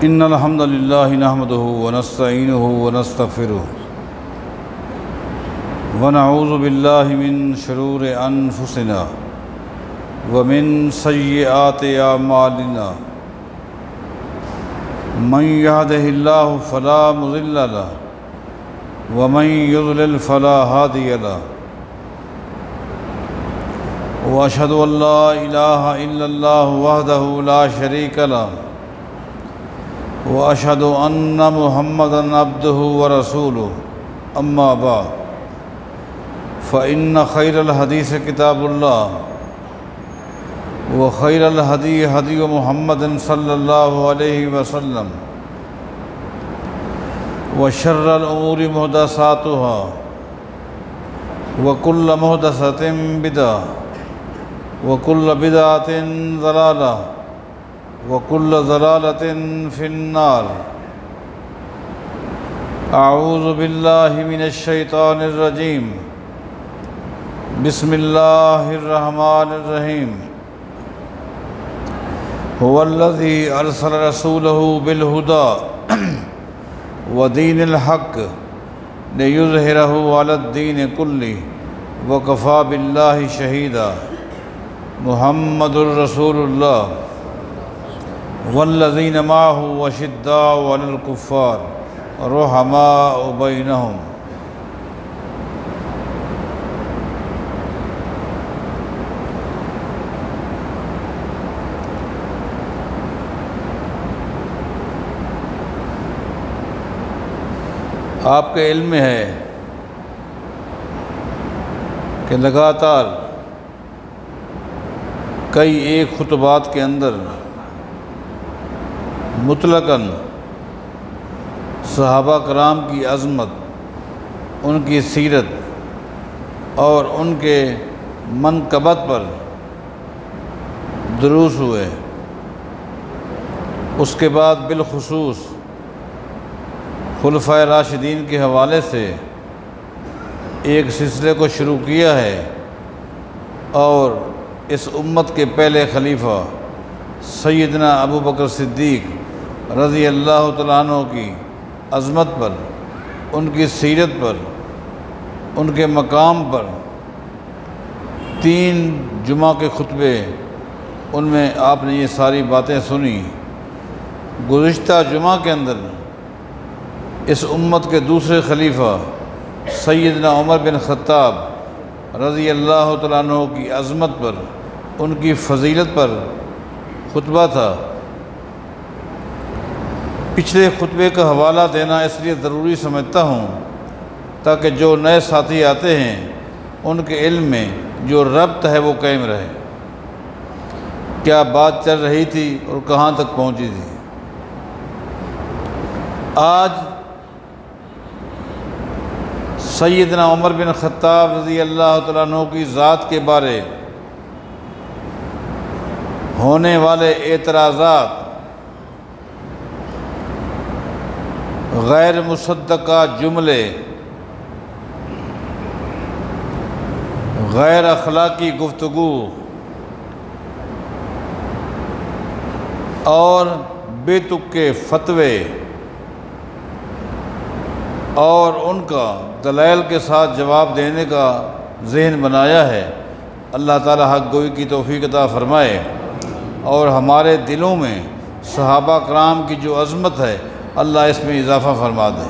इन्नल हम्दुलिल्लाहि नहमदुहु व नस्तईनुहु व नस्तगफिरुहु व नऊज़ु बिल्लाहि मिन शुरूरि अनफुसिना व मिन सय्यिआति अमालिना मन यहदिहिल्लाहु फला मुज़िल्ल लहु व मन युज़लिल फला हादिय लहु व अशहदु अल्ला इलाहा इल्लल्लाहु वहदहु ला शरीक लहु व अशहदु अन्न मुहम्मदन अब्दुहु व रसूलुहु अम्मा बाद फ़इन्न खैरल हदीस किताबुल्लाह व खैरल हदी हदी मुहम्मदिन सल्लल्लाहु अलैहि वसल्लम व शर्रल उमूरि मुहदसातुहा व कुल्ल मुहदसतिन बिदअह व कुल्ल बिदअतिन ज़लालह व कुल्ल ज़लालतिन फिन्नार। अऊज़ु बिल्लाहि मिनश शैतानिर रजीम। बिस्मिल्लाहिर रहमानिर रहीम। हुवल्लज़ी अरसल रसूलहु बिल हुदा व दीनिल हक़्क़ लियुज़हिरहु अलद्दीनि कुल्लिहि व कफ़ा बिल्लाहि शहीदा। मुहम्मदुर रसूलुल्लाह वल्लज़ीन माअहु अशिद्दाउ अलल कुफ़्फ़ार रुहमाउ बैनहुम। आपके इल्म में है कि लगातार कई एक खुतबात के अंदर मुतलकन सहाबा कराम की अज़मत, उनकी सीरत और उनके मनक़बत पर दुरूस हुए। उसके बाद बिलखुसूस खुलफ़ाए राशिदीन के हवाले से एक सिलसिले को शुरू किया है और इस उम्मत के पहले खलीफा सैयदना अबू बकर सिद्दीक़ रज़ी अल्लाह तआला अन्हु की अज़मत पर, उनकी सीरत पर, उनके मकाम पर 3 जुमा के खुतबे, उनमें आपने ये सारी बातें सुनी। गुज़िश्ता जुमा के अंदर इस उम्मत के दूसरे खलीफा सैयदना उमर बिन ख़त्ताब रज़ी अल्लाह तआला अन्हु की अज़मत पर, उनकी फ़ज़ीलत पर खुतबा था। पिछले खुतबे का हवाला देना इसलिए ज़रूरी समझता हूँ ताकि जो नए साथी आते हैं उनके इल्म में जो रब्त है वो कायम रहे। क्या बात चल रही थी और कहाँ तक पहुँची थी। आज सैयदना उमर बिन ख़त्ताब रज़ी अल्लाह तआला अन्हु की ज़ात के बारे होने वाले एतराज़ात, गैर मुसद्दक़ा जुमले, गैर अखलाकी गुफ्तगू और बेतुके फतवे और उनका दलाइल के साथ जवाब देने का ज़हन बनाया है। अल्लाह ताला हक़ गोई की तौफ़ीक़ अता फ़रमाए और हमारे दिलों में सहाबा कराम की जो अज़मत है अल्लाह इसमें इजाफ़ा फ़रमा दे।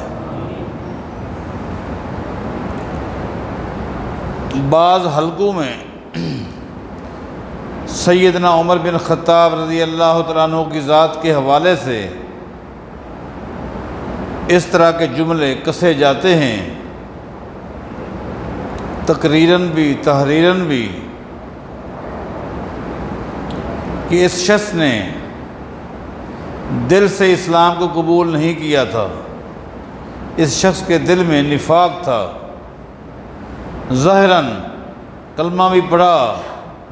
बाज़ हलकों में सैयदना उमर बिन ख़त्ताब रज़ी अल्लाह तआला अन्हु की ज़ात के हवाले से इस तरह के जुमले कसे जाते हैं, तकरीरन भी तहरीरन भी, कि इस शख्स ने दिल से इस्लाम को कबूल नहीं किया था, इस शख्स के दिल में निफाक था, ज़ाहिरन कलमा भी पढ़ा,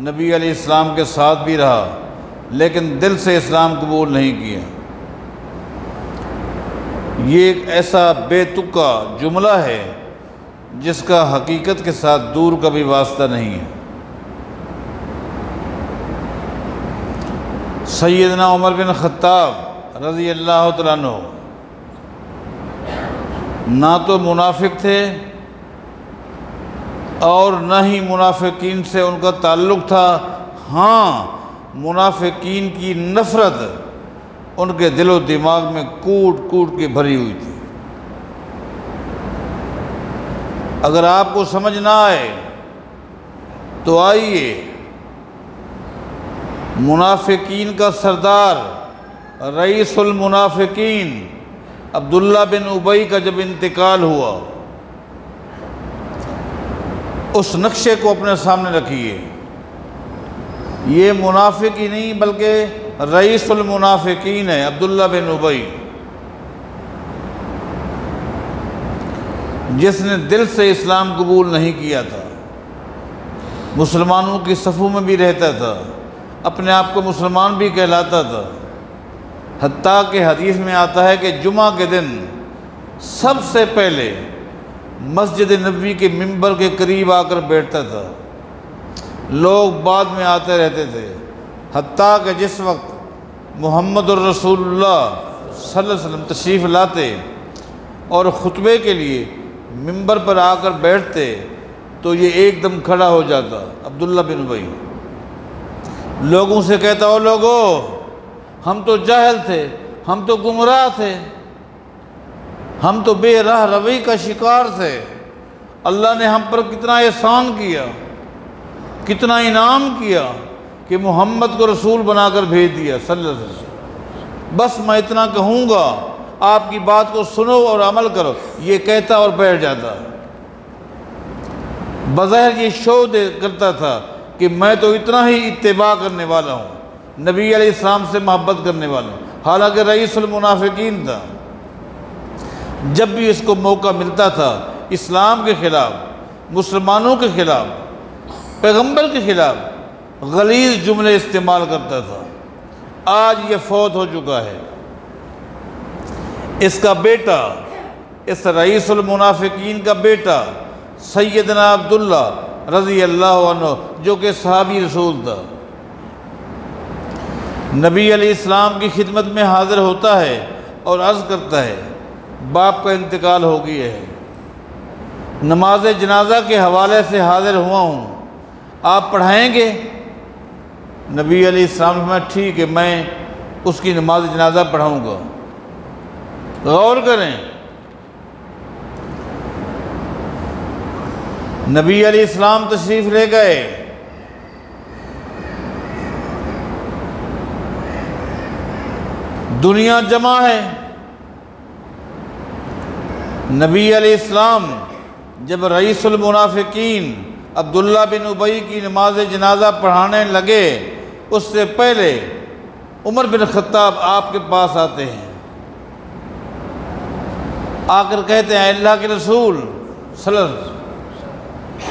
नबी अलैहिस्सलाम के साथ भी रहा, लेकिन दिल से इस्लाम कबूल नहीं किया। ये एक ऐसा बेतुका जुमला है जिसका हकीकत के साथ दूर का भी वास्ता नहीं है। सैयदना उमर बिन ख़त्ताब रज़ी अल्लाह तआला अन्हु ना तो मुनाफिक थे और न ही मुनाफिकीन से उनका ताल्लुक़ था। हाँ, मुनाफिकीन की नफ़रत उनके दिलो दिमाग में कूट कूट के भरी हुई थी। अगर आपको समझ ना आए तो आइए, मुनाफिकीन का सरदार रईसुल मुनाफिकीन अब्दुल्ला बिन उबई का जब इंतकाल हुआ, उस नक्शे को अपने सामने रखिए। ये मुनाफिक ही नहीं बल्कि रईसुल मुनाफिकीन है, अब्दुल्ला बिन उबई, जिसने दिल से इस्लाम कबूल नहीं किया था, मुसलमानों की सफ़ों में भी रहता था, अपने आप को मुसलमान भी कहलाता था। हत्ता कि हदीस में आता है कि जुमा के दिन सबसे पहले मस्जिद नबवी के मिंबर के करीब आकर बैठता था। लोग बाद में आते रहते थे, हत्ता कि जिस वक्त मुहम्मदुर रसूलुल्लाह सल्लल्लाहु अलैहि वसल्लम तशरीफ़ लाते और खुतबे के लिए मिंबर पर आकर बैठते तो ये एकदम खड़ा हो जाता, अब्दुल्ला बिन उबई। लोगों से कहता, ओ लोगो, हम तो जाहिल थे, हम तो गुमराह थे, हम तो बेराह रवई का शिकार थे। अल्लाह ने हम पर कितना एहसान किया, कितना इनाम किया कि मोहम्मद को रसूल बनाकर भेज दिया सल्लल्लाहु अलैहि वसल्लम। बस मैं इतना कहूँगा, आपकी बात को सुनो और अमल करो। ये कहता और बैठ जाता। बज़ाहिर ये शो करता था कि मैं तो इतना ही इत्तिबा करने वाला हूँ, नबी अलैहिस्सलाम से मोहब्बत करने वाला हूँ, हालांकि रईसुल मुनाफिकीन था। जब भी इसको मौका मिलता था, इस्लाम के ख़िलाफ़, मुसलमानों के ख़िलाफ़, पैगंबर के ख़िलाफ़ गलीज़ जुमले इस्तेमाल करता था। आज ये फौत हो चुका है। इसका बेटा, इस रईसुल मुनाफिकीन का बेटा सैयदना अब्दुल्ला रज़ी अल्लाह अन्हु, जो कि सहाबी रसूल था, नबी अलैहिस्सलाम की खिदमत में हाज़िर होता है और अर्ज़ करता है, बाप का इंतकाल हो गया है, नमाज जनाजा के हवाले से हाज़िर हुआ हूँ, आप पढ़ाएंगे? नबी अलैहिस्सलाम ने फरमाया, ठीक है, मैं उसकी नमाज जनाजा पढ़ाऊँगा। गौर करें, नबी अलैहिस्सलाम तशरीफ़ ले गए, दुनिया जमा है। नबी अलैहिस्सलाम जब रईसुल मुनाफिकीन अब्दुल्ला बिन उबई की नमाज जनाजा पढ़ाने लगे, उससे पहले उमर बिन खत्ताब आपके पास आते हैं, आकर कहते हैं, अल्लाह के रसूल सल्लल्लाहु अलैहि वसल्लम,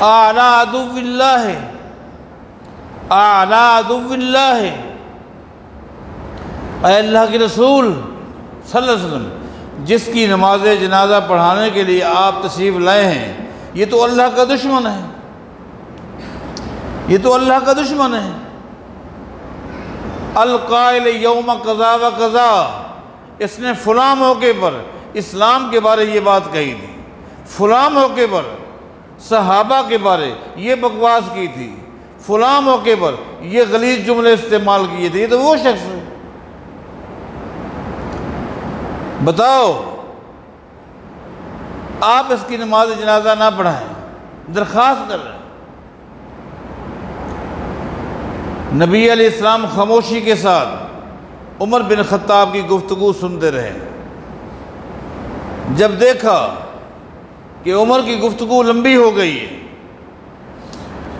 आला अदुव्विल्लाह, आला अदुव्विल्लाह, अल्लाह के रसूल सल्लल्लाहु अलैहि वसल्लम, जिसकी नमाज जनाजा पढ़ाने के लिए आप तशरीफ़ लाए हैं, ये तो अल्लाह का दुश्मन है, ये तो अल्लाह का दुश्मन है। अल-काइल यौम कज़ा व कज़ा, इसने फ़लाँ मौके पर इस्लाम के बारे ये बात कही थी, फ़लाँ मौके पर सहाबा के बारे ये बकवास की थी, फ़लाँ मौके पर ये गलीज़ जुमले इस्तेमाल किए थे। ये तो वो शख्स है। बताओ, आप इसकी नमाज जनाजा ना पढ़ाएं, दरख्वास्त कर रहे हैं। नबी अलैहिस्सलाम खामोशी के साथ उमर बिन खत्ताब की गुफ्तगू सुनते रहे। जब देखा कि उमर की गुफ्तगू लंबी हो गई है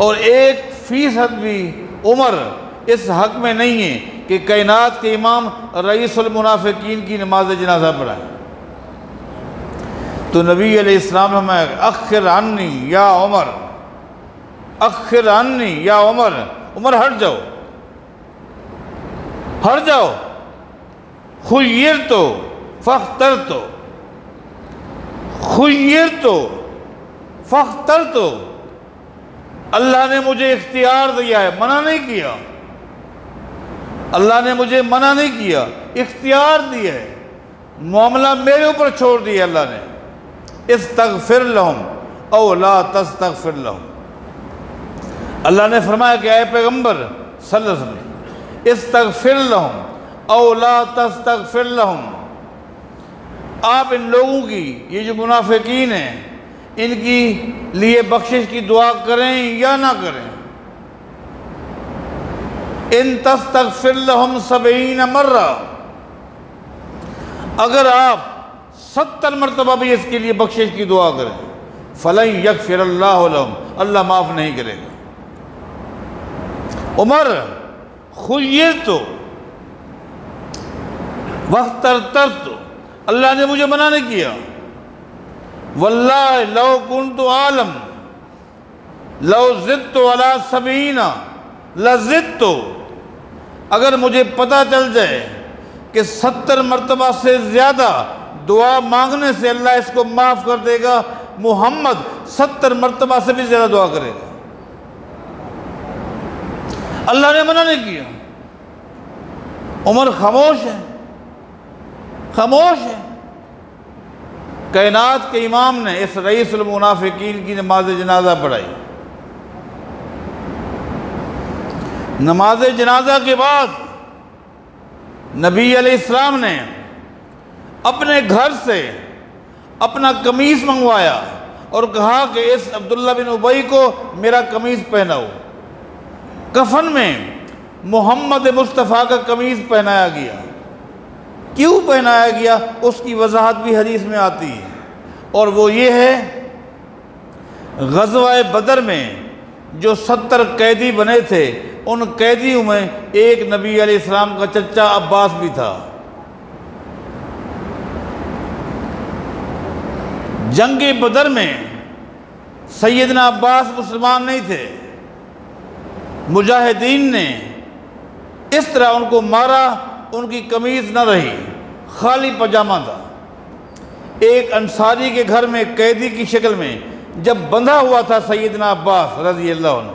और 1% भी उमर इस हक़ में नहीं है कि कायनात के इमाम रईसुल मुनाफिकीन की नमाज जनाजा पढ़ाए, तो नबी अलैहिस्सलाम हमें अख्खिर अन्नी या उमर, अख्खिर अन्नी या उमर, उमर हट जाओ, हट जाओ, खुय्यर तो फख्तर तो, खुय्यर तो फख्तर तो, अल्लाह ने मुझे इख्तियार दिया है, मना नहीं किया। अल्लाह ने मुझे मना नहीं किया, इख्तियार दिया है, मामला मेरे ऊपर छोड़ दिया अल्लाह ने। इस्तगफिर लहुम औ ला तस्तगफिर लहुम। अल्लाह ने फरमाया कि ऐ पैगम्बर सल्लल्लाहु अलैहि वसल्लम, इस्तगफिर लहुम औ ला तस्तगफिर लहुम, आप इन लोगों की, ये जो मुनाफिकीन हैं, इनकी लिए बख्शिश की दुआ करें या ना करें। इन तस्तगफिर लहुम 70 मर्रा, अगर आप 70 मरतबा भी इसके लिए बख्शिश की दुआ करें, फलन यगफिरल्लाहु लहुम, अल्लाह माफ़ नहीं करेगा। उमर खुय्यरतु वख्तरतु, अल्लाह ने मुझे मना नहीं किया। वल्लाहि लौ कुन्तु आलम लौ ज़िद्तु अला 70 लज़िद्तु, अगर मुझे पता चल जाए कि 70 मरतबा से ज़्यादा दुआ मांगने से अल्लाह इसको माफ़ कर देगा, मोहम्मद 70 मरतबा से भी ज़्यादा दुआ करेगा। अल्लाह ने मना नहीं किया। उमर खामोश है, खामोश है। कायनात के इमाम ने इस रईसुल मुनाफिकीन की नमाज जनाजा पढ़ाई। नमाज जनाजा के बाद नबी अलैहिस्सलाम ने अपने घर से अपना कमीज़ मंगवाया और कहा कि इस अब्दुल्ला बिन उबई को मेरा कमीज़ पहनाओ। कफन में मोहम्मद मुस्तफ़ा का कमीज़ पहनाया गया। क्यों पहनाया गया उसकी वजाहत भी हदीस में आती है, और वो ये है, ग़ज़वा बदर में जो 70 कैदी बने थे, उन कैदियों में एक नबी अलैहिस्सलाम का चचा अब्बास भी था। जंग बदर में सैयदना अब्बास मुसलमान नहीं थे। मुजाहिदीन ने इस तरह उनको मारा, उनकी कमीज़ न रही, खाली पजामा था। एक अंसारी के घर में कैदी की शक्ल में जब बंधा हुआ था सैयदना अब्बास रज़ी अल्लाह अन्हु,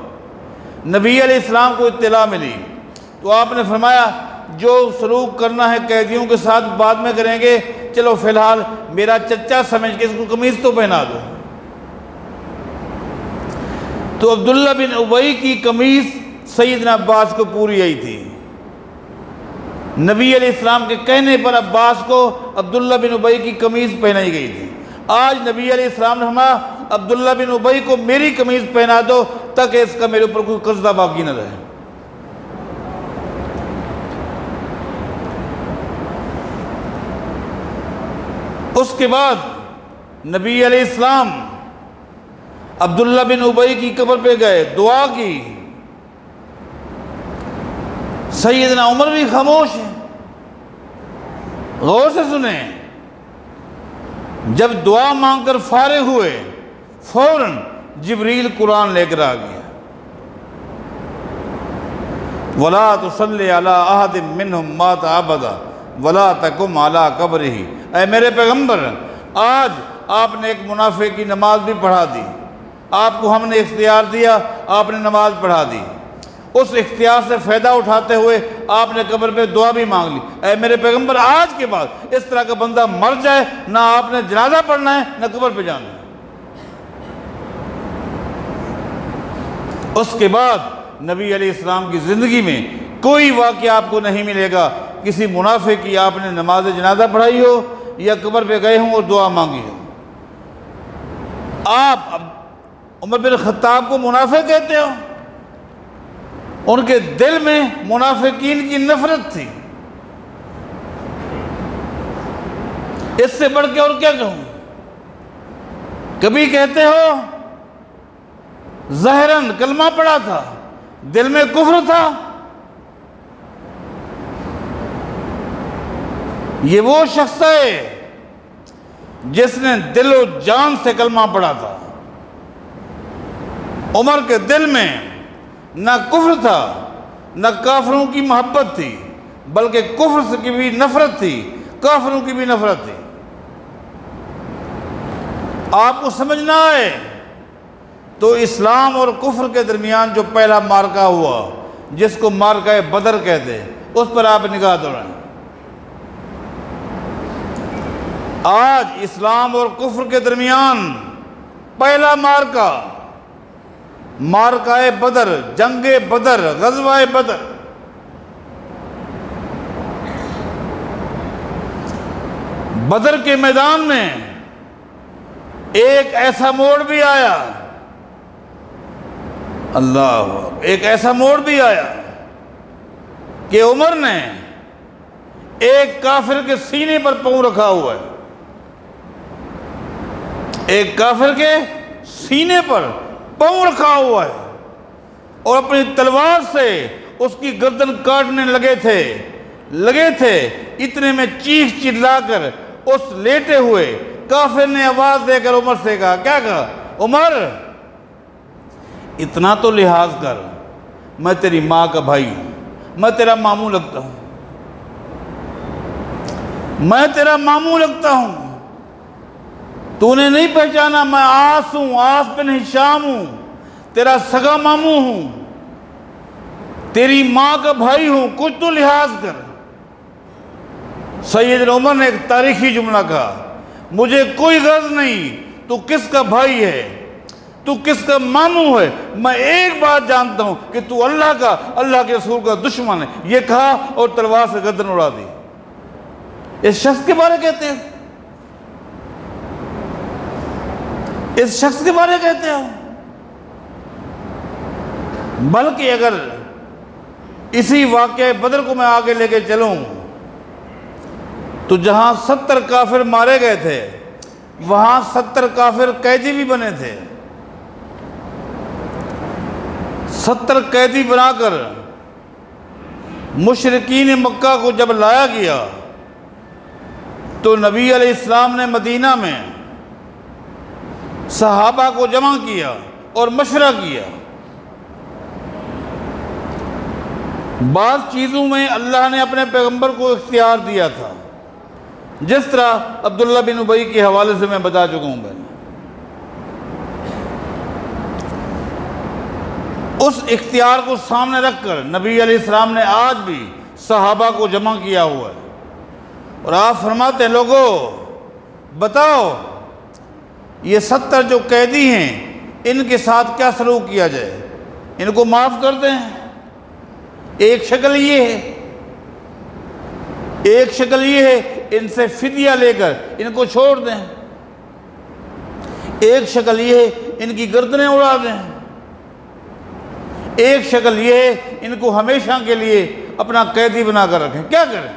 नबी अलैहिस्सलाम को इत्तला मिली तो आपने फरमाया जो सलूक करना है कैदियों के साथ बाद में करेंगे, चलो फ़िलहाल मेरा चचा समझ के इसको कमीज़ तो पहना दो। तो अब्दुल्ला बिन उबई की कमीज़ सैयदना अब्बास को पूरी आई थी। नबी अलैहिस्सलाम के कहने पर अब्बास को अब्दुल्ला बिन उबई की कमीज़ पहनाई गई थी। आज नबी अलैहिस्सलाम ने फरमाया अब्दुल्ला बिन उबई को मेरी कमीज़ पहना दो ताकि इसका मेरे ऊपर कोई कर्जा बाकी न रहे। उसके बाद नबी अलैहिस्सलाम अब्दुल्ला बिन उबई की कब्र पे गए, दुआ की। सैयदना उमर भी खामोश है। गौर से सुने, जब दुआ मांगकर फारिग हुए, फौरन जिब्रील कुरान लेकर आ गया। वला तुसल्ली अला अहदिम मिनहुम मात अबदा वला तकुम अला कब्रिही, ऐ मेरे पैगंबर, आज आपने एक मुनाफिक की नमाज भी पढ़ा दी। आपको हमने इख्तियार दिया, आपने नमाज पढ़ा दी। उस इख्तियार से फ़ायदा उठाते हुए आपने कब्र पे दुआ भी मांग ली। ऐ मेरे पैगंबर, आज के बाद इस तरह का बंदा मर जाए, ना आपने जनाजा पढ़ना है ना कब्र पे जाना है। उसके बाद नबी अलैहिस्सलाम की ज़िंदगी में कोई वाक़या आपको नहीं मिलेगा किसी मुनाफिक की आपने नमाज जनाजा पढ़ाई हो या कब्र पे गए हों और दुआ मांगी हो। आप उमर बिन खत्ताब को मुनाफिक कहते हो? उनके दिल में मुनाफिकीन की नफरत थी। इससे बढ़ के और क्या कहूं? कभी कहते हो ज़ाहिरन कलमा पढ़ा था, दिल में कुफ्र था। ये वो शख्स है जिसने दिलो जान से कलमा पढ़ा था। उमर के दिल में न कुफ्र था न काफिरों की मोहब्बत थी, बल्कि कुफ्र की भी नफरत थी, काफिरों की भी नफरत थी। आपको समझना है तो इस्लाम और कुफ्र के दरमियान जो पहला मार्का हुआ, जिसको मार्का बदर कहते हैं, उस पर आप निगाह दौड़ाएं। आज इस्लाम और कुफ्र के दरमियान पहला मारकाए बदर, जंगे बदर, गज़वाए बदर। बदर के मैदान में एक ऐसा मोड़ भी आया, अल्लाह, एक ऐसा मोड़ भी आया कि उमर ने एक काफिर के सीने पर पांव रखा हुआ है, एक काफिर के सीने पर पांव रखा हुआ है और अपनी तलवार से उसकी गर्दन काटने लगे थे। इतने में चीख चिल्लाकर उस लेटे हुए काफिर ने आवाज देकर उमर से कहा, क्या कहा? उमर, इतना तो लिहाज कर, मैं तेरी माँ का भाई हूं, मैं तेरा मामू लगता हूं, मैं तेरा मामू लगता हूं। तूने नहीं पहचाना, मैं आस हूं, आस बिन हिशाम हूं, तेरा सगा मामू हूं, तेरी माँ का भाई हूं, कुछ तो लिहाज कर। सैयदना उमर ने एक तारीखी जुमला कहा, मुझे कोई गर्ज नहीं तू किसका भाई है, तू किसका मामू है, मैं एक बात जानता हूं कि तू अल्लाह के रसूल का दुश्मन है। ये कहा और तलवार से गर्दन उड़ा दी। इस शख्स के बारे कहते हैं, इस शख्स के बारे कहते हो। बल्कि अगर इसी वाक़े बदर को मैं आगे लेके चलूं तो जहां 70 काफिर मारे गए थे वहां 70 काफिर कैदी भी बने थे। 70 कैदी बनाकर मुशरिकीन मक्का को जब लाया गया तो नबी अलैहिस्सलाम ने मदीना में सहाबा को जमा किया और मशवरा किया। बाज़ चीज़ों में अल्लाह ने अपने पैगंबर को इख्तियार दिया था, जिस तरह अब्दुल्ला बिन उबई के हवाले से मैं बता चुका हूं। मैंने उस इख्तियार को सामने रखकर नबी अलैहिस्सलाम ने आज भी सहाबा को जमा किया हुआ है और आप फरमाते हैं, लोगों बताओ ये 70 जो कैदी हैं इनके साथ क्या सलूक किया जाए, इनको माफ़ कर दें? एक शक्ल ये है, एक शक्ल ये है इनसे फिदिया लेकर इनको छोड़ दें, एक शक्ल ये है इनकी गर्दनें उड़ा दें, एक शक्ल ये है इनको हमेशा के लिए अपना कैदी बनाकर रखें। क्या करें?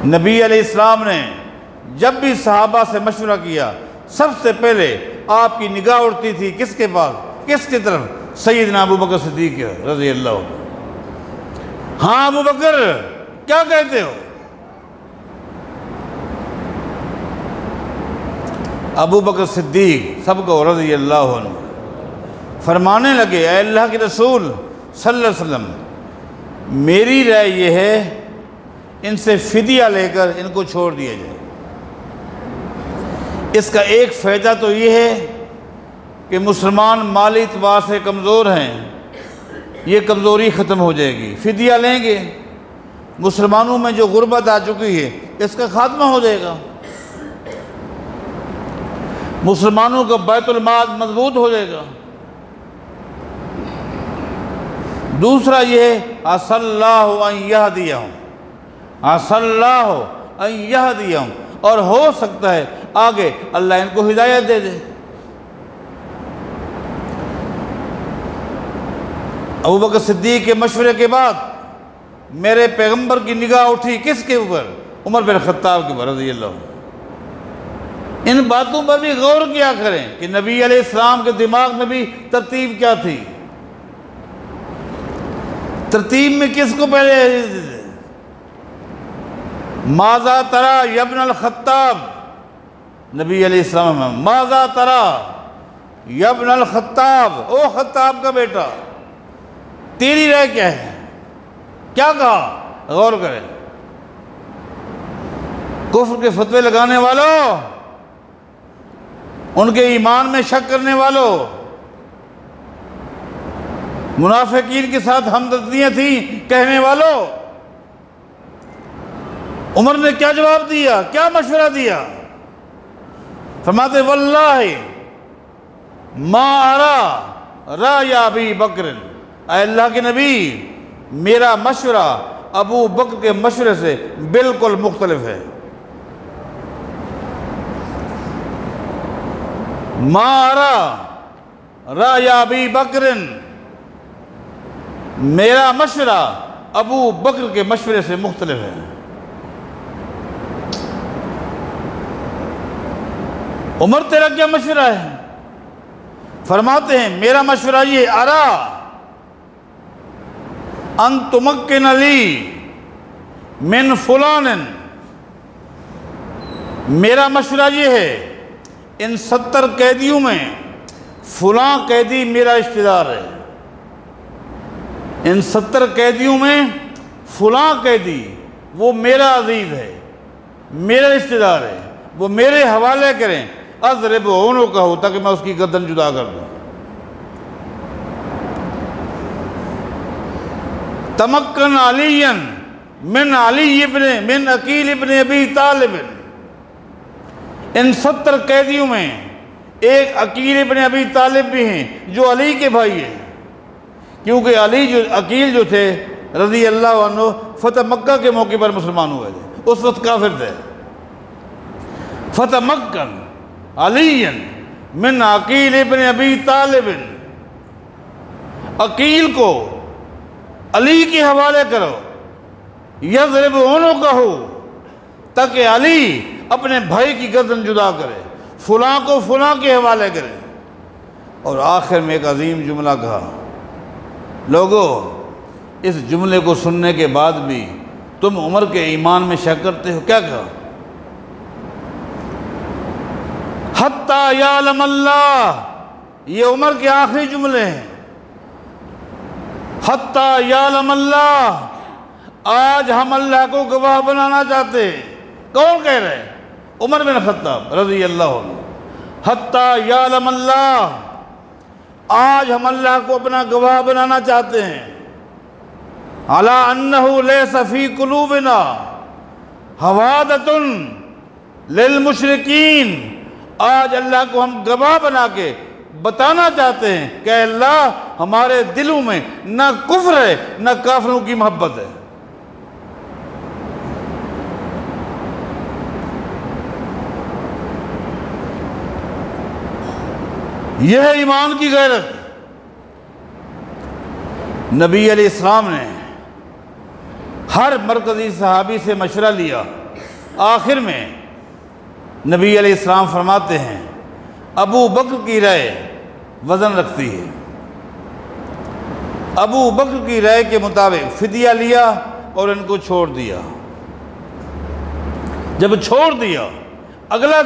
नबी अलैहिस्सलाम ने जब भी सहाबा से मशवरा किया सबसे पहले आपकी निगाह उड़ती थी किसके पास, किसकी तरफ? सैयदना अबू बकर सिद्दीक़ रज़ी अल्लाह। हाँ अबू बकर, क्या कहते हो? अबू बकर सिद्दीक़ सबको रज़ी अल्लाह अन्हु फरमाने लगे, ऐ अल्लाह के रसूल सल्लल्लाहु अलैहि वसल्लम, मेरी राय ये है इनसे फिदिया लेकर इनको छोड़ दिया जाए। इसका एक फ़ायदा तो ये है कि मुसलमान माली एतबार से कमज़ोर हैं, ये कमज़ोरी ख़त्म हो जाएगी। फिदिया लेंगे, मुसलमानों में जो गुर्बत आ चुकी है इसका खात्मा हो जाएगा, मुसलमानों का बैतुल माल मजबूत हो जाएगा। दूसरा ये है असल्लाहु अन यहदियहुम, असल्लाहु अन यहदियहुम, और हो सकता है आगे अल्लाह इनको हिदायत दे दे। अबू बकर सिद्दीक़ के मशवरे के बाद मेरे पैगंबर की निगाह उठी किसके ऊपर? उमर बिन खत्ताब के ऊपर रज़ी अल्लाह। इन बातों पर भी गौर किया करें कि नबी अलैहिस्सलाम के दिमाग में भी तरतीब क्या थी। तरतीब में किसको पहले? माज़ा तरा यब्नल खत्ताब, नबी अलैहिस्सलाम, माज़ा तरा यब्नल खत्ताब, ओ खत्ताब का बेटा तेरी राय क्या है? क्या कहा? गौर करें। कुफ्र के फतवे लगाने वालों, उनके ईमान में शक करने वालों, मुनाफिकीन के साथ हमदर्दियाँ थी कहने वालों। उमर ने क्या जवाब दिया, क्या मशवरा दिया? फरमाते वल्लाहि मा अरा राया अबी बकर, अल्लाह के नबी मेरा मशवरा अबू बकर के मशवरे से बिल्कुल मुख्तलिफ है। मा अरा राया अबी बकर, मेरा मशवरा अबू बकर के मशवरे से मुख्तलिफ है। उमर तेरा क्या मशवरा है? फरमाते हैं मेरा मशवरा ये अरा अन तुमक्किन अली मिन फुलान, मेरा मशवरा ये है इन 70 कैदियों में फुलां कैदी मेरा रिश्तेदार है। इन 70 कैदियों में फुलां कैदी वो मेरा अजीज है, मेरा रिश्तेदार है, वो मेरे हवाले करें। अज़रिब उनो कहो, ताकि मैं उसकी गर्दन जुदा कर दूं। तमक्कन अलीयन मिन अली इब्ने मिन अकील इब्ने अबी तालिब, इन 70 कैदियों में एक अकील इब्ने अबी तालिब भी हैं जो अली के भाई हैं, क्योंकि अली जो अकील जो थे रज़ी अल्लाह अन्हु फतह मक्का के मौके पर मुसलमान हुए थे, उस वक्त काफिर थे। फतह मक्कन अलीयन मिन अकील इब्ने अबी तालिब, अकील को अली के हवाले करो। यज़रिब उनो कहो, ताकि अली अपने भाई की गर्दन जुदा करे, फुलां को फुलां के हवाले करे। और आखिर में एक अजीम जुमला कहा, लोगों इस जुमले को सुनने के बाद भी तुम उमर के ईमान में शक करते हो? क्या कहा? हत्ता यालम अल्लाह, ये उमर के आखिरी जुमले हैं। हत्ता यालम अल्लाह, आज हम अल्लाह को गवाह बनाना चाहते हैं। कौन कह रहे हैं? उमर बिन खत्ताब रज़ी अल्लाह अन्हु। हत्ता यालम अल्लाह, आज हम अल्लाह को अपना गवाह बनाना चाहते हैं। अला अन्नहु लैसा फी कुलूबिना हवादतुन लिल मुशरिकीन, आज अल्लाह को हम गवाह बना के बताना चाहते हैं कि अल्लाह हमारे दिलों में न कुफ्र है न काफिरों की मोहब्बत है। यह है ईमान की गैरत। नबी अलैहिस्सलाम ने हर मरकजी सहाबी से मशवरा लिया। आखिर में नबी अलैहिस्सलाम फरमाते हैं अबू बकर की राय वज़न रखती है। अबू बकर की राय के मुताबिक फिदिया लिया और इनको छोड़ दिया। जब छोड़ दिया, अगला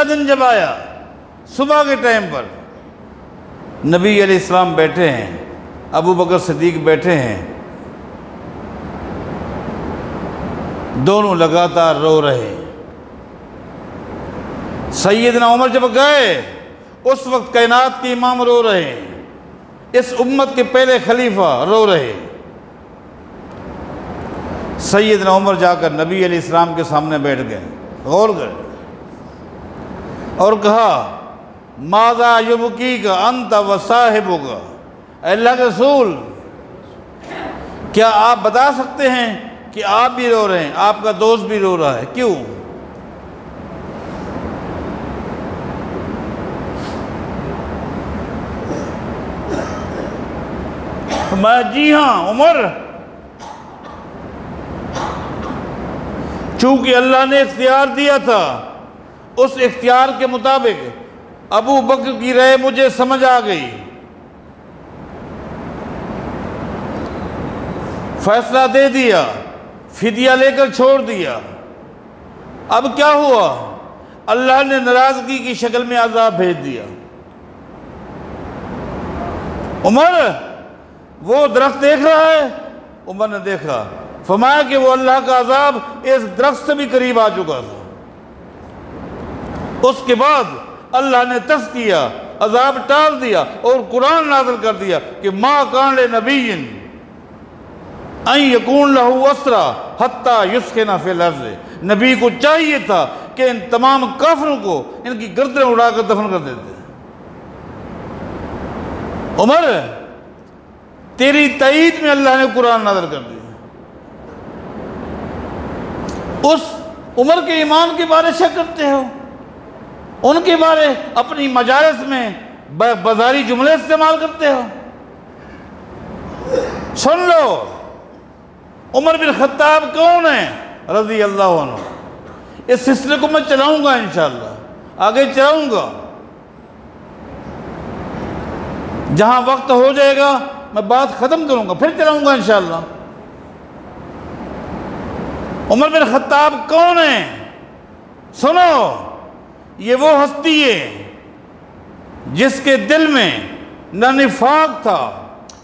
दिन जब आया सुबह के टाइम पर, नबी अलैहिस्सलाम बैठे हैं, अबू बकर सिद्दीक बैठे हैं, दोनों लगातार रो रहे। सैयदना उमर जब गए, उस वक्त कायनात के इमाम रो रहे हैं, इस उम्मत के पहले खलीफा रो रहे। सैयदना उमर जाकर नबी अलैहिस्सलाम के सामने बैठ गए, गौर कर और कहा माज़ा युबकी का अंत व साहिबुका, अल्लाह के रसूल क्या आप बता सकते हैं कि आप भी रो रहे हैं, आपका दोस्त भी रो रहा है, क्यों? मैं जी हाँ उमर, चूंकि अल्लाह ने इख्तियार दिया था, उस इख्तियार के मुताबिक अबू बकर की राय मुझे समझ आ गई, फैसला दे दिया, फिदिया लेकर छोड़ दिया। अब क्या हुआ? अल्लाह ने नाराजगी की शक्ल में अजाब भेज दिया। उमर वो दरख्त देख रहा है, उमर ने देखा, फरमाया कि वो अल्लाह का अजाब इस दरख्त से भी करीब आ चुका था। उसके बाद अल्लाह ने तस्किया अजाब टाल दिया और कुरान नाज़िल कर दिया कि मा कान नबीय्यिन अन यकून लहू अस्रा हत्ता युस्किना फिल अर्ज़। नबी को चाहिए था कि इन तमाम काफिरों को इनकी गर्दनें उड़ाकर दफन कर देते। उमर, तेरी तईद में अल्लाह ने कुरान नाज़िल कर दिया। उस उमर के ईमान के बारे शक करते हो, उनके बारे अपनी मजालिस में बाजारी जुमले इस्तेमाल करते हो। सुन लो, उमर बिन खत्ताब कौन है रज़ी अल्लाह अन्हु। इस सिलसिले को मैं चलाऊंगा, इंशाअल्लाह आगे चलाऊंगा। जहां वक्त हो जाएगा मैं बात खत्म करूंगा, फिर चलाऊंगा इंशाअल्लाह। उमर बिन खत्ताब कौन है? सुनो, ये वो हस्ती है जिसके दिल में न निफाक था,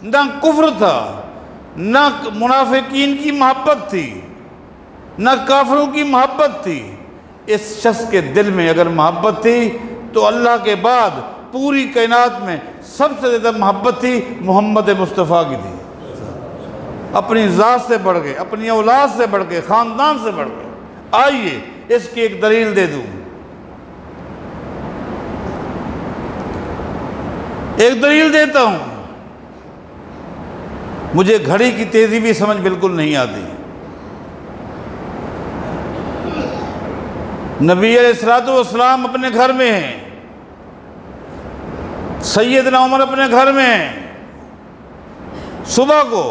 न कुफ्र था, न मुनाफिकीन की मोहब्बत थी, न काफिरों की मोहब्बत थी। इस शख्स के दिल में अगर मोहब्बत थी तो अल्लाह के बाद पूरी कायनात में सबसे ज़्यादा मोहब्बत थी मोहम्मद मुस्तफ़ा की थी। अपनी ज़ात से बढ़ के, अपनी औलाद से बढ़ के, ख़ानदान से बढ़ के। आइए इसकी एक दलील दे दूँ। एक दलील देता हूँ। मुझे घड़ी की तेज़ी भी समझ बिल्कुल नहीं आती। नबी अलैहिस्सलातु वस्सलाम अपने घर में हैं, सैयदना उमर अपने घर में हैं। सुबह को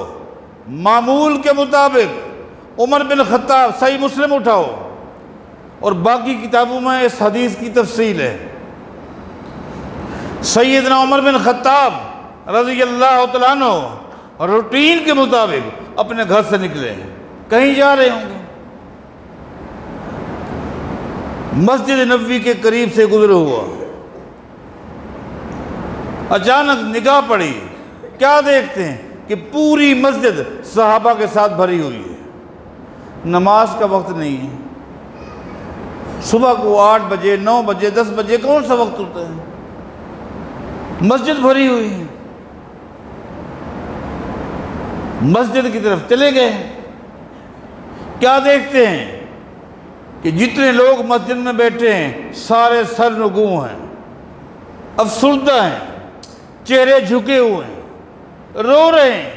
मामूल के मुताबिक उमर बिन खत्ताब, सही मुस्लिम उठाओ और बाकी किताबों में इस हदीस की तफसील है। सैयदना उमर बिन खत्ताब रज़ी अल्लाह तआला अन्हु रूटीन के मुताबिक अपने घर से निकले, कहीं जा रहे होंगे। मस्जिद नबवी के करीब से गुजर हुआ, अचानक निगाह पड़ी, क्या देखते हैं कि पूरी मस्जिद सहाबा के साथ भरी हुई है। नमाज का वक्त नहीं है। सुबह को 8 बजे, 9 बजे, 10 बजे कौन सा वक्त होता है? मस्जिद भरी हुई है। मस्जिद की तरफ चले गए। क्या देखते हैं कि जितने लोग मस्जिद में बैठे हैं सारे सरनुगू हैं, अफसुर्दा हैं, चेहरे झुके हुए हैं, रो रहे हैं।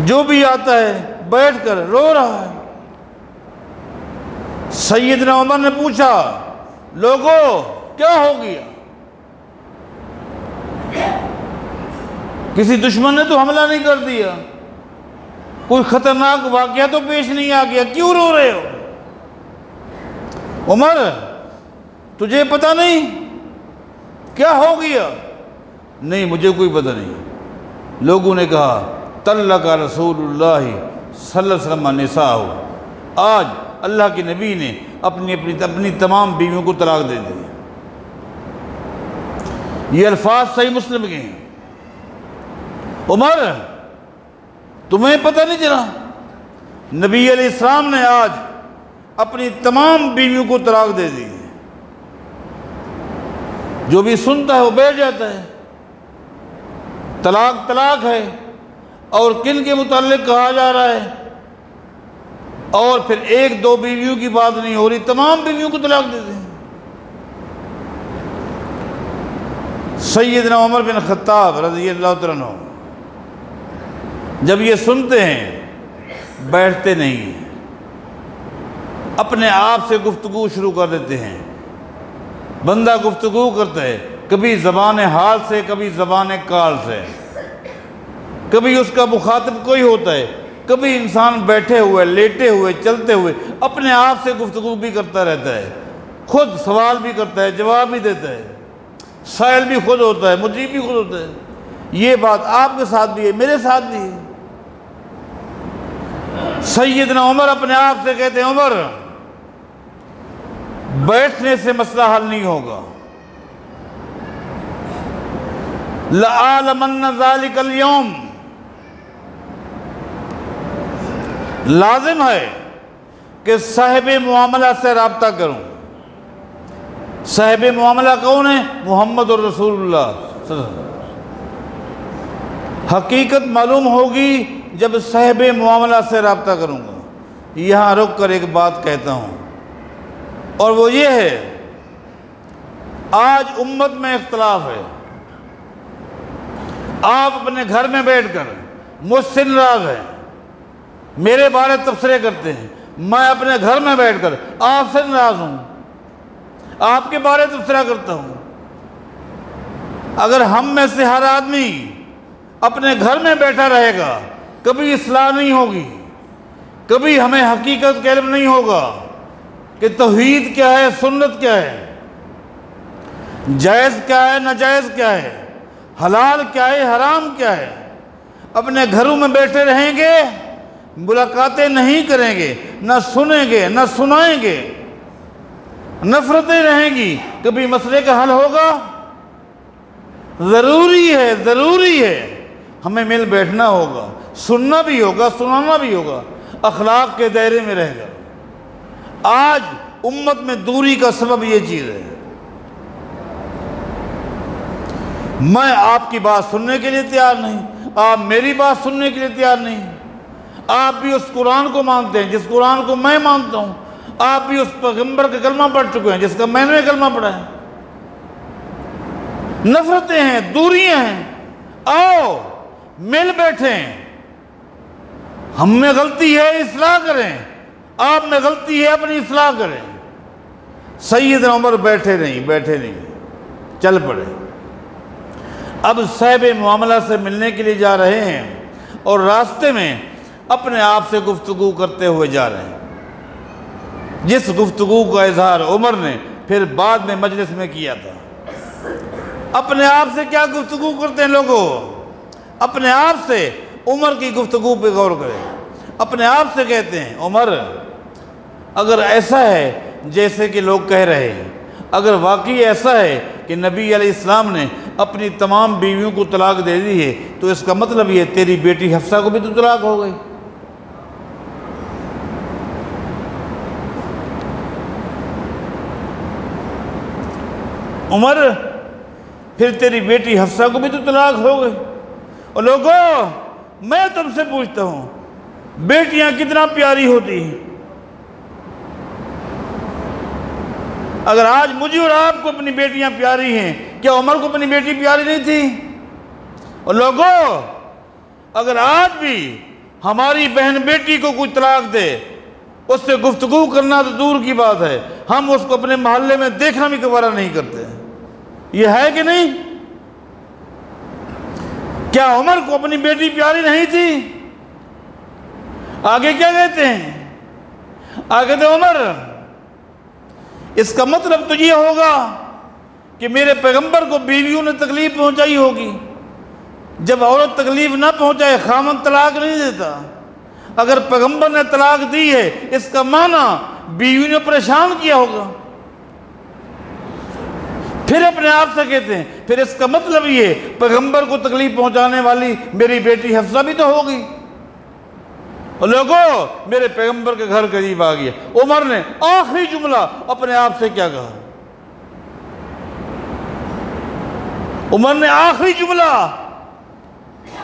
जो भी आता है बैठकर रो रहा है। सैयदना उमर ने पूछा, लोगों क्या हो गया? किसी दुश्मन ने तो हमला नहीं कर दिया, कोई खतरनाक वाकया तो पेश नहीं आ गया, क्यों रो रहे हो? उमर, तुझे पता नहीं क्या हो गया? नहीं, मुझे कोई पता नहीं। लोगों ने कहा, तल्लका रसूलुल्लाह सल्लल्लाहु अलैहि वसल्लम निसाअहु, आज अल्लाह के नबी ने अपनी तमाम बीवियों को तलाक दे दी। ये अल्फाज सही मुस्लिम के हैं। उमर, तुम्हें पता नहीं चला? नबी अलैहिस्सलाम ने आज अपनी तमाम बीवियों को तलाक दे दी। जो भी सुनता है वो बैठ जाता है। तलाक तलाक है, और किन के मुताल्लिक कहा जा रहा है? और फिर 1-2 बीवियों की बात नहीं हो रही, तमाम बीवियों को तलाक दे दी। सैयदना उमर बिन खत्ताब रज़ी अल्लाह तआला अन्हु जब ये सुनते हैं बैठते नहीं हैं, अपने आप से गुफ्तगू शुरू कर देते हैं। बंदा गुफ्तगू करता है, कभी ज़बान हाल से, कभी ज़बान काल से, कभी उसका मुखातिब कोई होता है, कभी इंसान बैठे हुए, लेटे हुए, चलते हुए अपने आप से गुफ्तगू भी करता रहता है। खुद सवाल भी करता है, जवाब भी देता है, साइल भी खुद होता है, मुजीब भी खुद होता है। ये बात आपके साथ भी है, मेरे साथ भी है। सैयदना उमर अपने आप से कहते हैं, उमर, बैठने से मसला हल नहीं होगा। लअलमन्न ज़ालिकल यौम, लाजिम है कि साहिब मुआमला से राब्ता करूं। साहिब मामला कौन है? मोहम्मद और रसूलुल्लाह। हकीकत मालूम होगी जब साहिब मामला से रब्ता करूँगा। यहाँ रुक कर एक बात कहता हूँ, और वो ये है, आज उम्मत में इख्तलाफ है। आप अपने घर में बैठकर मुझसे नाराज हैं, मेरे बारे तबसरे करते हैं, मैं अपने घर में बैठकर आपसे नाराज हूँ, आपके बारे तबसरा करता हूँ। अगर हम में से हर आदमी अपने घर में बैठा रहेगा, कभी इस्लाह नहीं होगी, कभी हमें हकीकत का इल्म नहीं होगा कि तौहीद क्या है, सुन्नत क्या है, जायज़ क्या है, नाजायज़ क्या है, हलाल क्या है, हराम क्या है। अपने घरों में बैठे रहेंगे, मुलाकातें नहीं करेंगे, न सुनेंगे न सुनाएंगे, नफरतें रहेंगी, कभी मसले का हल होगा? ज़रूरी है हमें मिल बैठना होगा, सुनना भी होगा, सुनाना भी होगा, अखलाक के दायरे में रहेगा। आज उम्मत में दूरी का सबब ये चीज़ है। मैं आपकी बात सुनने के लिए तैयार नहीं, आप मेरी बात सुनने के लिए तैयार नहीं। आप भी उस कुरान को मानते हैं जिस कुरान को मैं मानता हूँ, आप भी उस पैगंबर का कलमा पढ़ चुके हैं जिसका मैंने कलमा पढ़ा है। नफरतें हैं, दूरियां हैं, आओ मिल बैठे। हम में गलती है, इस्लाह करें, आप में गलती है, अपनी इस्लाह करें। सैयदना उमर बैठे नहीं, चल पड़े। अब साहिब मामला से मिलने के लिए जा रहे हैं और रास्ते में अपने आप से गुफ्तगू करते हुए जा रहे हैं, जिस गुफ्तगू का इजहार उमर ने फिर बाद में मजलिस में किया था। अपने आप से क्या गुफ्तगू करते हैं लोगों? अपने आप से उमर की गुफ्तगू पे गौर करें। अपने आप से कहते हैं, उमर अगर ऐसा है जैसे कि लोग कह रहे हैं, अगर वाकई ऐसा है कि नबी अलैहिस्सलाम ने अपनी तमाम बीवियों को तलाक दे दी है, तो इसका मतलब ये तेरी बेटी हफ्सा को भी तो तलाक हो गई। उमर, फिर तेरी बेटी हफ्सा को भी तो तलाक हो गई। और लोगों, मैं तुमसे पूछता हूं, बेटियां कितना प्यारी होती हैं। अगर आज मुझे और आपको अपनी बेटियां प्यारी हैं, क्या उमर को अपनी बेटी प्यारी नहीं थी? और लोगों, अगर आज भी हमारी बहन बेटी को कोई तलाक दे, उससे गुफ्तगू करना तो दूर की बात है, हम उसको अपने मोहल्ले में देखना भी गवारा नहीं करते। ये है कि नहीं? क्या उमर को अपनी बेटी प्यारी नहीं थी? आगे क्या कहते हैं? आगे तो उमर, इसका मतलब तो ये होगा कि मेरे पैगंबर को बीवियों ने तकलीफ पहुंचाई होगी। जब औरत तकलीफ ना पहुंचाए, खामन तलाक नहीं देता। अगर पैगंबर ने तलाक दी है, इसका माना बीवी ने परेशान किया होगा। फिर अपने आप से कहते हैं, फिर इसका मतलब ये पैगंबर को तकलीफ पहुंचाने वाली मेरी बेटी हफ्सा भी तो होगी। और लोगों, मेरे पैगंबर के घर करीब आ गया। उमर ने आखिरी जुमला अपने आप से क्या कहा? उमर ने आखिरी जुमला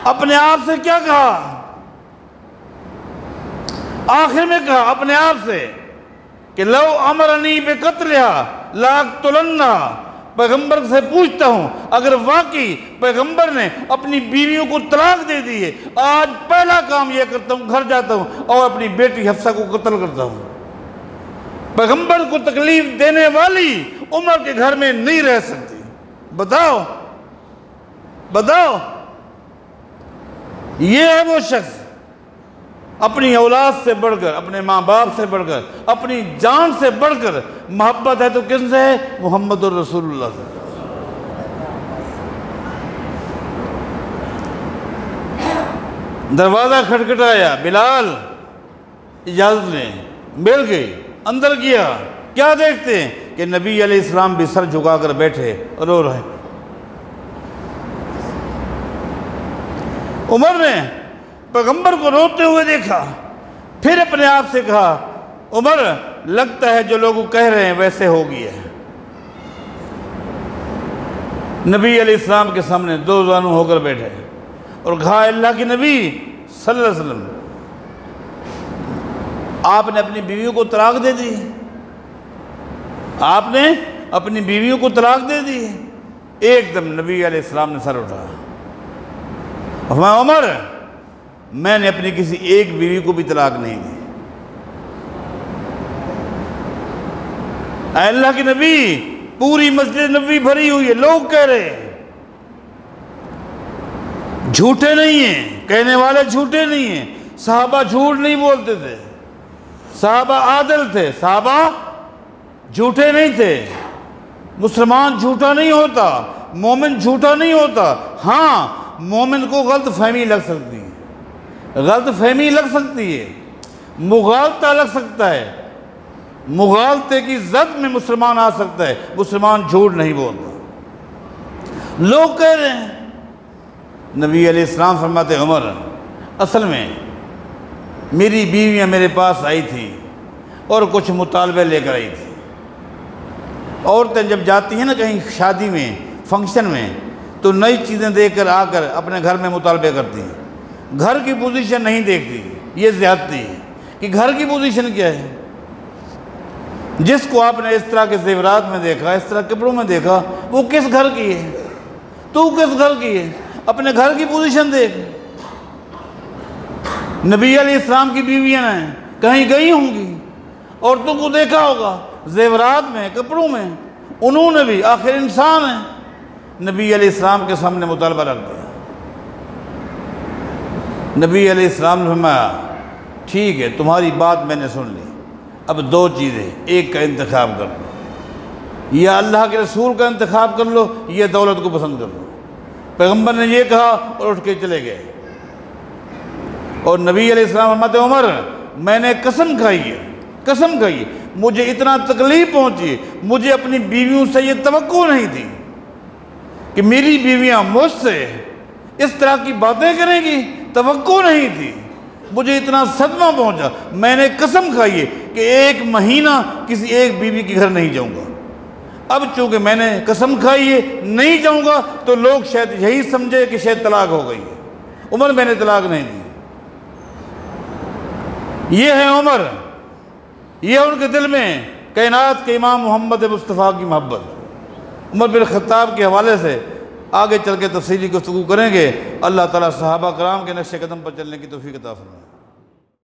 अपने आप से क्या कहा? आखिर में कहा अपने आप से कि लो अमरनी बेकत्लिहा लाक़तुलन्ना। पैगंबर से पूछता हूं, अगर वाकई पैगंबर ने अपनी बीवियों को तलाक दे दी है, आज पहला काम यह करता हूं, घर जाता हूं और अपनी बेटी हफ्सा को कत्ल करता हूं। पैगंबर को तकलीफ देने वाली उमर के घर में नहीं रह सकती। बताओ बताओ, ये है वो शख्स अपनी औलाद से बढ़कर, अपने माँ बाप से बढ़कर, अपनी जान से बढ़कर मोहब्बत है तो किससे है? मोहम्मद और रसूलुल्लाह से। दरवाजा खटखटाया, बिलाल इजाजत लें, मिल गई, अंदर किया। क्या देखते हैं कि नबी अलैहिस्सलाम भी सर झुकाकर बैठे और रो रहे। उमर ने पैगंबर को रोते हुए देखा, फिर अपने आप से कहा, उमर लगता है जो लोग कह रहे हैं वैसे हो गया है। नबी अलैहिस्सलाम के सामने दो जानू होकर बैठे और कहा, अल्लाह के नबी सल्लल्लाहु अलैहि वसल्लम, आपने अपनी बीवियों को तलाक दे दी, आपने अपनी बीवियों को तलाक दे दी। एकदम नबी अलैहिस्सलाम ने सर उठाया, फरमाया, उमर, मैंने अपनी किसी एक बीवी को भी तलाक नहीं दी। अल्लाह के नबी, पूरी मस्जिद नबी भरी हुई है, लोग कह रहे हैं, झूठे नहीं हैं, कहने वाले झूठे नहीं हैं, सहाबा झूठ नहीं बोलते थे, सहाबा आदिल थे, सहाबा झूठे नहीं थे। मुसलमान झूठा नहीं होता, मोमिन झूठा नहीं होता। हाँ, मोमिन को गलत फहमी लग सकती है, गलत फहमी लग सकती है, मुगालता लग सकता है, मुगालते की जद में मुसलमान आ सकता है। मुसलमान झूठ नहीं बोलता। लोग कह रहे हैं, नबी अलैहिस्सलाम फरमाते, उमर, असल में मेरी बीवियाँ मेरे पास आई थी और कुछ मुतालबे लेकर आई थी। औरतें जब जाती हैं ना कहीं शादी में, फंक्शन में, तो नई चीज़ें देखकर आकर अपने घर में मुतालबे करती हैं, घर की पोजीशन नहीं देखती। ये ज़्यादती है कि घर की पोजीशन क्या है। जिसको आपने इस तरह के ज़ेवरात में देखा, इस तरह कपड़ों में देखा, वो किस घर की है, तू किस घर की है, अपने घर की पोजीशन देख। नबी अलैहिस्सलाम की बीवियाँ हैं, कहीं गई होंगी और तुमको देखा होगा ज़ेवरात में, कपड़ों में, उन्होंने भी, आखिर इंसान है। नबी अलैहिस्सलाम के सामने मुतालबा रख दिया। नबी अलैहिस्सलाम ने फरमाया, ठीक है, तुम्हारी बात मैंने सुन ली, अब दो चीज़ें, एक का इंतखाब कर लो, या अल्लाह के रसूल का इंतखाब कर लो, या दौलत को पसंद कर लो। पैगम्बर ने ये कहा और उठ के चले गए। और नबी अलैहिस्सलाम फरमाते, उमर, मैंने कसम खाई है, कसम खाई, मुझे इतना तकलीफ पहुंची, मुझे अपनी बीवियों से ये तवक्को नहीं थी कि मेरी बीवियां मुझसे इस तरह की बातें करेंगी, तवक्को नहीं थी, मुझे इतना सदमा पहुंचा। मैंने कसम खाई है कि एक महीना किसी एक बीवी के घर नहीं जाऊंगा। अब चूंकि मैंने कसम खाई है नहीं जाऊंगा, तो लोग शायद यही समझे कि शायद तलाक हो गई है। उमर, मैंने तलाक नहीं दी। ये है उमर, ये उनके दिल में कायनात के इमाम मोहम्मद मुस्तफ़ा की मोहब्बत। उमर बिन ख़त्ताब के हवाले से आगे चल के तफसीली गुफ्तगू करेंगे। अल्लाह ताला सहाबा कराम के नक्शे कदम पर चलने की तौफीक अता फरमाए।